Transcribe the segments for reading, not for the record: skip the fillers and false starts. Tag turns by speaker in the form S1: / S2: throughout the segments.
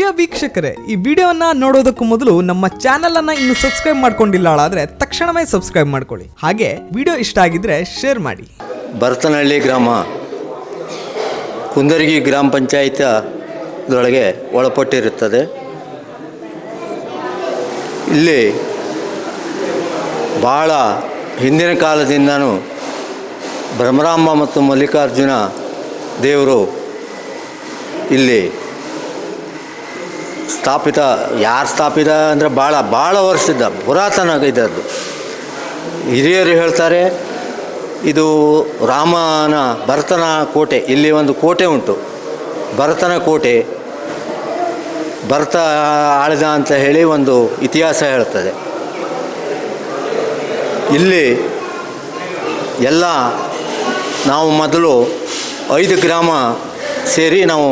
S1: ಪ್ರಿಯ ವೀಕ್ಷಕರೇ, ಈ ವಿಡಿಯೋನ ನೋಡೋದಕ್ಕೂ ಮೊದಲು ನಮ್ಮ ಚಾನೆಲ್ ಅನ್ನ ಇನ್ನು ಸಬ್ಸ್ಕ್ರೈಬ್ ಮಾಡ್ಕೊಂಡಿಲ್ಲ ಆದ್ರೆ ತಕ್ಷಣವೇ ಸಬ್ಸ್ಕ್ರೈಬ್ ಮಾಡ್ಕೊಳ್ಳಿ. ಹಾಗೆ ವಿಡಿಯೋ ಇಷ್ಟ ಆಗಿದ್ರೆ ಶೇರ್ ಮಾಡಿ.
S2: ಭರತನಹಳ್ಳಿ ಗ್ರಾಮ ಕುಂದರ್ಗಿ ಗ್ರಾಮ ಪಂಚಾಯತದೊಳಗೆ ಒಳಪಟ್ಟಿರುತ್ತದೆ. ಇಲ್ಲಿ ಭಾಳ ಹಿಂದಿನ ಕಾಲದಿಂದನೂ ಭ್ರಮರಾಂಬ ಮತ್ತು ಮಲ್ಲಿಕಾರ್ಜುನ ದೇವರು ಇಲ್ಲಿ ಸ್ಥಾಪಿತ ಅಂದರೆ ಭಾಳ ವರ್ಷದ ಪುರಾತನ ಇದದ್ದು. ಹಿರಿಯರು ಹೇಳ್ತಾರೆ ಇದು ರಾಮನ ಭರತನ ಕೋಟೆ. ಇಲ್ಲಿ ಒಂದು ಕೋಟೆ ಉಂಟು, ಭರತನ ಕೋಟೆ, ಭರತ ಆಳಿದ ಅಂತ ಹೇಳಿ ಒಂದು ಇತಿಹಾಸ ಹೇಳ್ತದೆ. ಇಲ್ಲಿ ಎಲ್ಲ ನಾವು ಮೊದಲು 5 ಗ್ರಾಮ ಸೇರಿ ನಾವು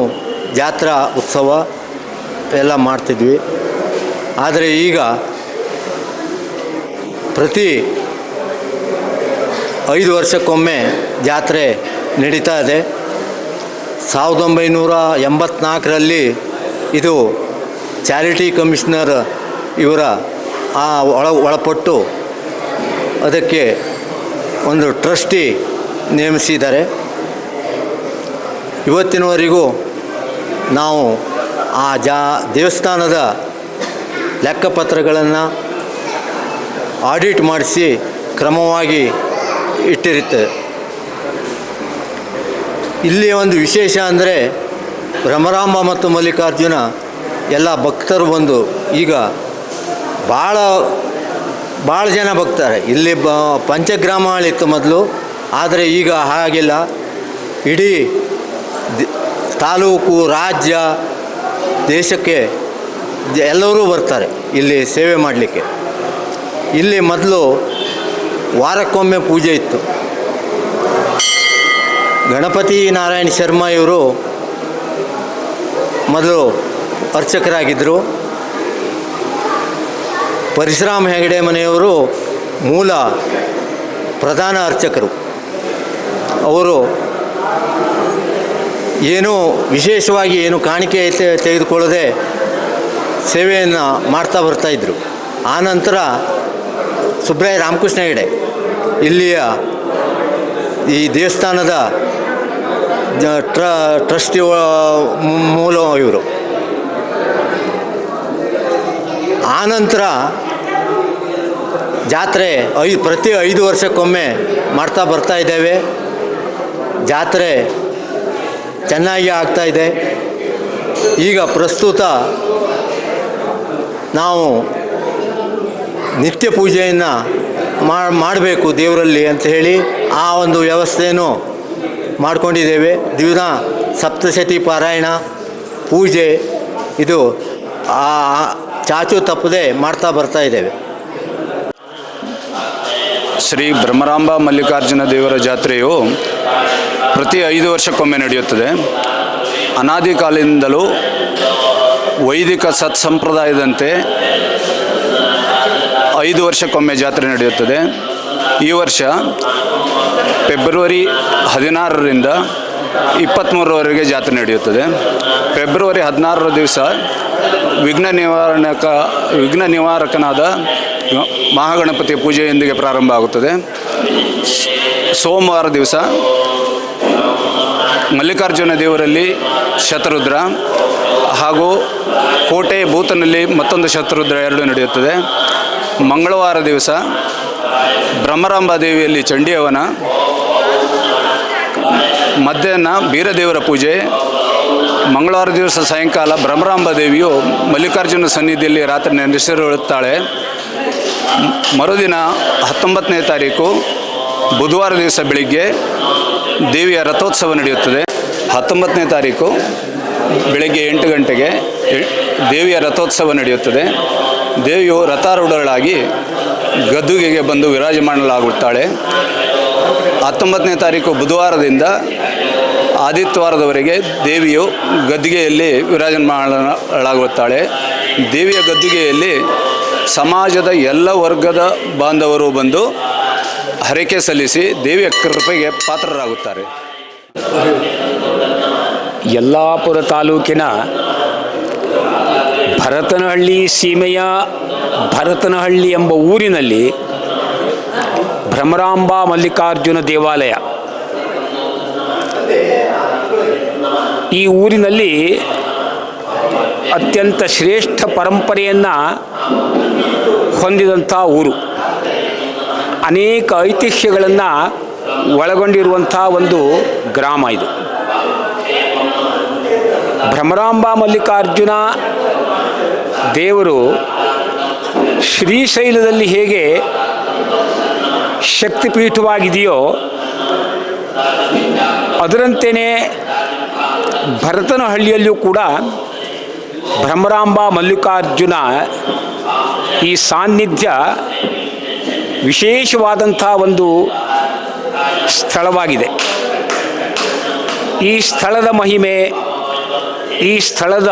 S2: ಜಾತ್ರಾ ಉತ್ಸವ ಎಲ್ಲ ಮಾಡ್ತಿದ್ವಿ. ಆದರೆ ಈಗ ಪ್ರತಿ 5 ವರ್ಷಕ್ಕೊಮ್ಮೆ ಜಾತ್ರೆ ನಡೀತಾ ಇದೆ. 1984ರಲ್ಲಿ ಇದು ಚಾರಿಟಿ ಕಮಿಷನರ್ ಇವರ ಒಳಪಟ್ಟು ಅದಕ್ಕೆ ಒಂದು ಟ್ರಸ್ಟಿ ನೇಮಿಸಿದ್ದಾರೆ. ಇವತ್ತಿನವರೆಗೂ ನಾವು ಆ ದೇವಸ್ಥಾನದ ಲೆಕ್ಕಪತ್ರಗಳನ್ನು ಆಡಿಟ್ ಮಾಡಿಸಿ ಕ್ರಮವಾಗಿ ಇಟ್ಟಿರುತ್ತೆ. ಇಲ್ಲಿ ಒಂದು ವಿಶೇಷ ಅಂದರೆ ಭ್ರಮರಾಂಬ ಮತ್ತು ಮಲ್ಲಿಕಾರ್ಜುನ ಎಲ್ಲ ಭಕ್ತರು ಬಂದು ಈಗ ಭಾಳ ಜನ ಭಕ್ತಾರೆ. ಇಲ್ಲಿ ಪಂಚಗ್ರಾಮಗಳಿತ್ತು ಮೊದಲು, ಆದರೆ ಈಗ ಹಾಗಿಲ್ಲ. ಇಡೀ ತಾಲೂಕು, ರಾಜ್ಯ, ದೇಶಕ್ಕೆ ಎಲ್ಲರೂ ಬರ್ತಾರೆ ಇಲ್ಲಿ ಸೇವೆ ಮಾಡಲಿಕ್ಕೆ. ಇಲ್ಲಿ ಮೊದಲು ವಾರಕ್ಕೊಮ್ಮೆ ಪೂಜೆ ಇತ್ತು. ಗಣಪತಿ ನಾರಾಯಣ ಶರ್ಮಾ ಇವರು ಮೊದಲು ಅರ್ಚಕರಾಗಿದ್ದರು. ಪರಶುರಾಮ್ ಹೆಗಡೆ ಮನೆಯವರು ಮೂಲ ಪ್ರಧಾನ ಅರ್ಚಕರು. ಅವರು ಏನೂ ವಿಶೇಷವಾಗಿ ಏನು ಕಾಣಿಕೆ ತೆಗೆದುಕೊಳ್ಳದೆ ಸೇವೆಯನ್ನು ಮಾಡ್ತಾ ಬರ್ತಾಯಿದ್ರು. ಆನಂತರ ಸುಬ್ರಾಯ ರಾಮಕೃಷ್ಣ ಹೆಗಡೆ ಇಲ್ಲಿಯ ಈ ದೇವಸ್ಥಾನದ ಟ್ರಸ್ಟಿ ಮೂಲ ಇವರು. ಆನಂತರ ಜಾತ್ರೆ ಪ್ರತಿ 5 ವರ್ಷಕ್ಕೊಮ್ಮೆ ಮಾಡ್ತಾ ಬರ್ತಾ ಇದ್ದೇವೆ. ಜಾತ್ರೆ ಚೆನ್ನಾಗಿ ಆಗ್ತಾಯಿದೆ. ಈಗ ಪ್ರಸ್ತುತ ನಾವು ನಿತ್ಯ ಪೂಜೆಯನ್ನು ಮಾಡಬೇಕು ದೇವರಲ್ಲಿ ಅಂತ ಹೇಳಿ ಆ ಒಂದು ವ್ಯವಸ್ಥೆಯನ್ನು ಮಾಡಿಕೊಂಡಿದ್ದೇವೆ. ದಿನ ಸಪ್ತಶತಿ ಪಾರಾಯಣ ಪೂಜೆ ಇದು ಚಾಚು ತಪ್ಪದೆ ಮಾಡ್ತಾ ಬರ್ತಾ ಇದ್ದೇವೆ.
S3: ಶ್ರೀ ಭ್ರಮರಾಂಬ ಮಲ್ಲಿಕಾರ್ಜುನ ದೇವರ ಜಾತ್ರೆಯು ಪ್ರತಿ 5 ವರ್ಷಕ್ಕೊಮ್ಮೆ ನಡೆಯುತ್ತದೆ. ಅನಾದಿ ಕಾಲದಿಂದಲೂ ವೈದಿಕ ಸತ್ಸಂಪ್ರದಾಯದಂತೆ 5 ವರ್ಷಕ್ಕೊಮ್ಮೆ ಜಾತ್ರೆ ನಡೆಯುತ್ತದೆ. ಈ ವರ್ಷ ಫೆಬ್ರವರಿ 16ರಿಂದ 23ರವರೆಗೆ ಜಾತ್ರೆ ನಡೆಯುತ್ತದೆ. ಫೆಬ್ರವರಿ 16ರ ದಿವಸ ವಿಘ್ನ ನಿವಾರಕನಾದ ಮಹಾಗಣಪತಿಯ ಪೂಜೆಯೊಂದಿಗೆ ಪ್ರಾರಂಭ ಆಗುತ್ತದೆ. ಸೋಮವಾರ ದಿವಸ ಮಲ್ಲಿಕಾರ್ಜುನ ದೇವರಲ್ಲಿ ಶತರುದ್ರ ಹಾಗೂ ಕೋಟೆ ಭೂತನಲ್ಲಿ ಮತ್ತೊಂದು ಶತರುದ್ರ 2 ನಡೆಯುತ್ತದೆ. ಮಂಗಳವಾರ ದಿವಸ ಭ್ರಮರಾಂಬ ದೇವಿಯಲ್ಲಿ ಚಂಡಿಯವನ, ಮಧ್ಯಾಹ್ನ ಬೀರದೇವರ ಪೂಜೆ. ಮಂಗಳವಾರ ದಿವಸ ಸಾಯಂಕಾಲ ಭ್ರಮರಾಂಬ ದೇವಿಯು ಮಲ್ಲಿಕಾರ್ಜುನ ಸನ್ನಿಧಿಯಲ್ಲಿ ರಾತ್ರಿ ನೆಲೆಸಿರುತ್ತಾಳೆ. ಮರುದಿನ 19ನೇ ತಾರೀಕು ಬುಧವಾರ ದಿವಸ ಬೆಳಿಗ್ಗೆ ದೇವಿಯ ರಥೋತ್ಸವ ನಡೆಯುತ್ತದೆ. 19ನೇ ತಾರೀಕು ಬೆಳಗ್ಗೆ 8 ಗಂಟೆಗೆ ದೇವಿಯ ರಥೋತ್ಸವ ನಡೆಯುತ್ತದೆ. ದೇವಿಯು ರಥಾರೂಢಳಾಗಿ ಗದ್ದುಗೆಗೆ ಬಂದು ವಿರಾಜಮಾನಳಾಗುತ್ತಾಳೆ. 19ನೇ ತಾರೀಕು ಬುಧವಾರದಿಂದ ಆದಿತ್ಯವಾರದವರೆಗೆ ದೇವಿಯು ಗದ್ದುಗೆಯಲ್ಲಿ ವಿರಾಜಮಾನಳಾಗುತ್ತಾಳೆ. ದೇವಿಯ ಗದ್ದುಗೆಯಲ್ಲಿ ಸಮಾಜದ ಎಲ್ಲ ವರ್ಗದ ಬಾಂಧವರು ಬಂದು ಹರಕೆ ಸಲ್ಲಿಸಿ ದೇವಿಯ ಕೃಪೆಗೆ ಪಾತ್ರರಾಗುತ್ತಾರೆ.
S4: ಯಲ್ಲಾಪುರ ತಾಲೂಕಿನ ಭರತನಹಳ್ಳಿ ಸೀಮೆಯ ಭರತನಹಳ್ಳಿ ಎಂಬ ಊರಿನಲ್ಲಿ ಭ್ರಮರಾಂಬಾ ಮಲ್ಲಿಕಾರ್ಜುನ ದೇವಾಲಯ. ಈ ಊರಿನಲ್ಲಿ ಅತ್ಯಂತ ಶ್ರೇಷ್ಠ ಪರಂಪರೆಯನ್ನು ಹೊಂದಿದಂಥ ಊರು. ಅನೇಕ ಐತಿಹ್ಯಗಳನ್ನು ಒಳಗೊಂಡಿರುವಂಥ ಒಂದು ಗ್ರಾಮ ಇದು. ಭ್ರಮರಾಂಬಾ ಮಲ್ಲಿಕಾರ್ಜುನ ದೇವರು ಶ್ರೀಶೈಲದಲ್ಲಿ ಹೇಗೆ ಶಕ್ತಿಪೀಠವಾಗಿದೆಯೋ ಅದರಂತೆಯೇ ಭರತನಹಳ್ಳಿಯಲ್ಲೂ ಕೂಡ ಭ್ರಮರಾಂಬಾ ಮಲ್ಲಿಕಾರ್ಜುನ ಈ ಸಾನ್ನಿಧ್ಯ ವಿಶೇಷವಾದಂಥ ಒಂದು ಸ್ಥಳವಾಗಿದೆ. ಈ ಸ್ಥಳದ ಮಹಿಮೆ, ಈ ಸ್ಥಳದ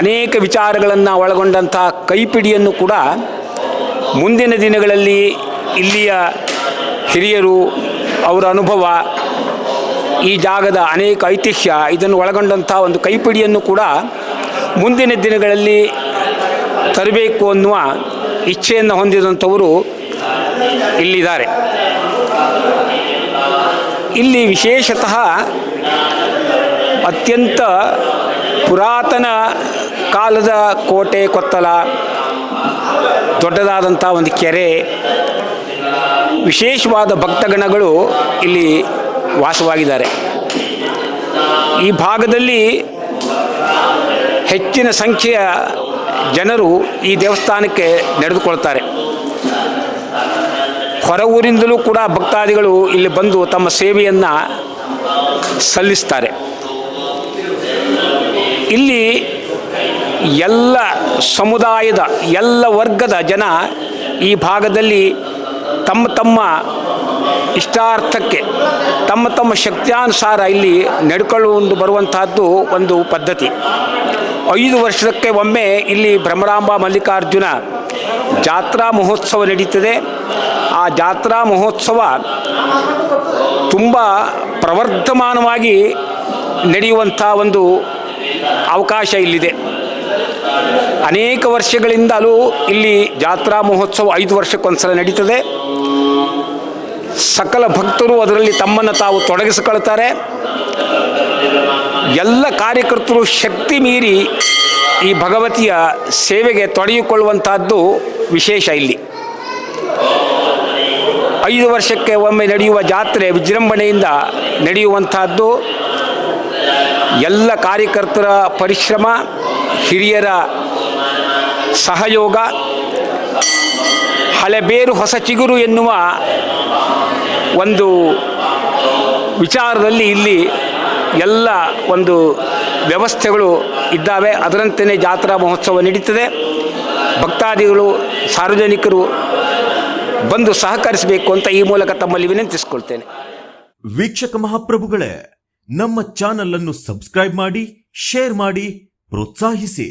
S4: ಅನೇಕ ವಿಚಾರಗಳನ್ನು ಒಳಗೊಂಡಂಥ ಕೈಪಿಡಿಯನ್ನು ಕೂಡ ಮುಂದಿನ ದಿನಗಳಲ್ಲಿ ಇಲ್ಲಿಯ ಹಿರಿಯರು, ಅವರ ಅನುಭವ, ಈ ಜಾಗದ ಅನೇಕ ಐತಿಹ್ಯ ಇದನ್ನು ಒಳಗೊಂಡಂಥ ಒಂದು ಕೈಪಿಡಿಯನ್ನು ಕೂಡ ಮುಂದಿನ ದಿನಗಳಲ್ಲಿ ತರಬೇಕು ಅನ್ನುವ ಇಚ್ಛೆಯನ್ನು ಹೊಂದಿದಂಥವರು ಇಲ್ಲಿದ್ದಾರೆ. ಇಲ್ಲಿ ವಿಶೇಷತಃ ಅತ್ಯಂತ ಪುರಾತನ ಕಾಲದ ಕೋಟೆ ಕೊತ್ತಲ, ದೊಡ್ಡದಾದಂಥ ಒಂದು ಕೆರೆ, ವಿಶೇಷವಾದ ಭಕ್ತಗಣಗಳು ಇಲ್ಲಿ ವಾಸವಾಗಿದ್ದಾರೆ. ಈ ಭಾಗದಲ್ಲಿ ಹೆಚ್ಚಿನ ಸಂಖ್ಯೆಯ ಜನರು ಈ ದೇವಸ್ಥಾನಕ್ಕೆ ನಡೆದುಕೊಳ್ತಾರೆ. ಹೊರ ಊರಿಂದಲೂ ಕೂಡ ಭಕ್ತಾದಿಗಳು ಇಲ್ಲಿ ಬಂದು ತಮ್ಮ ಸೇವೆಯನ್ನು ಸಲ್ಲಿಸ್ತಾರೆ. ಇಲ್ಲಿ ಎಲ್ಲ ಸಮುದಾಯದ ಎಲ್ಲ ವರ್ಗದ ಜನ ಈ ಭಾಗದಲ್ಲಿ ತಮ್ಮ ತಮ್ಮ ಇಷ್ಟಾರ್ಥಕ್ಕೆ ತಮ್ಮ ತಮ್ಮ ಶಕ್ತ್ಯಾನುಸಾರ ಇಲ್ಲಿ ನಡ್ಕೊಂಡು ಬರುವಂತಹದ್ದು ಒಂದು ಪದ್ಧತಿ. 5 ವರ್ಷಕ್ಕೆ ಒಮ್ಮೆ ಇಲ್ಲಿ ಭ್ರಮರಾಂಬಾ ಮಲ್ಲಿಕಾರ್ಜುನ ಜಾತ್ರಾ ಮಹೋತ್ಸವ ನಡೀತದೆ. ಆ ಜಾತ್ರಾ ಮಹೋತ್ಸವ ತುಂಬ ಪ್ರವರ್ಧಮಾನವಾಗಿ ನಡೆಯುವಂಥ ಒಂದು ಅವಕಾಶ ಇಲ್ಲಿದೆ. ಅನೇಕ ವರ್ಷಗಳಿಂದಲೂ ಇಲ್ಲಿ ಜಾತ್ರಾ ಮಹೋತ್ಸವ 5 ವರ್ಷಕ್ಕೊಂದ್ಸಲ ನಡೀತದೆ. ಸಕಲ ಭಕ್ತರು ಅದರಲ್ಲಿ ತಮ್ಮನ್ನು ತಾವು ತೊಡಗಿಸಿಕೊಳ್ತಾರೆ. ಎಲ್ಲ ಕಾರ್ಯಕರ್ತರು ಶಕ್ತಿ ಮೀರಿ ಈ ಭಗವತಿಯ ಸೇವೆಗೆ ತೊಡಗಿಕೊಳ್ಳುವಂತಹದ್ದು ವಿಶೇಷ. ಇಲ್ಲಿ 5 ವರ್ಷಕ್ಕೆ ಒಮ್ಮೆ ನಡೆಯುವ ಜಾತ್ರೆ ವಿಜೃಂಭಣೆಯಿಂದ ನಡೆಯುವಂತಹದ್ದು. ಎಲ್ಲ ಕಾರ್ಯಕರ್ತರ ಪರಿಶ್ರಮ, ಹಿರಿಯರ ಸಹಯೋಗ, ಹಳೆಬೇರು ಹೊಸ ಚಿಗುರು ಎನ್ನುವ ಒಂದು ವಿಚಾರದಲ್ಲಿ ಇಲ್ಲಿ ಎಲ್ಲ ಒಂದು ವ್ಯವಸ್ಥೆಗಳು ಇದ್ದಾವೆ. ಅದರಂತೆಯೇ ಜಾತ್ರಾ ಮಹೋತ್ಸವ ನಡೀತದೆ. ಭಕ್ತಾದಿಗಳು, ಸಾರ್ವಜನಿಕರು ಬಂದು ಸಹಕರಿಸಬೇಕು ಅಂತ ಈ ಮೂಲಕ ತಮ್ಮಲ್ಲಿ ವಿನಂತಿಸಿಕೊಳ್ತೇನೆ.
S5: ವೀಕ್ಷಕ ಮಹಾಪ್ರಭುಗಳೇ, ನಮ್ಮ ಚಾನಲ್ ಅನ್ನು ಸಬ್ಸ್ಕ್ರೈಬ್ ಮಾಡಿ, ಶೇರ್ ಮಾಡಿ, ಪ್ರೋತ್ಸಾಹಿಸಿ.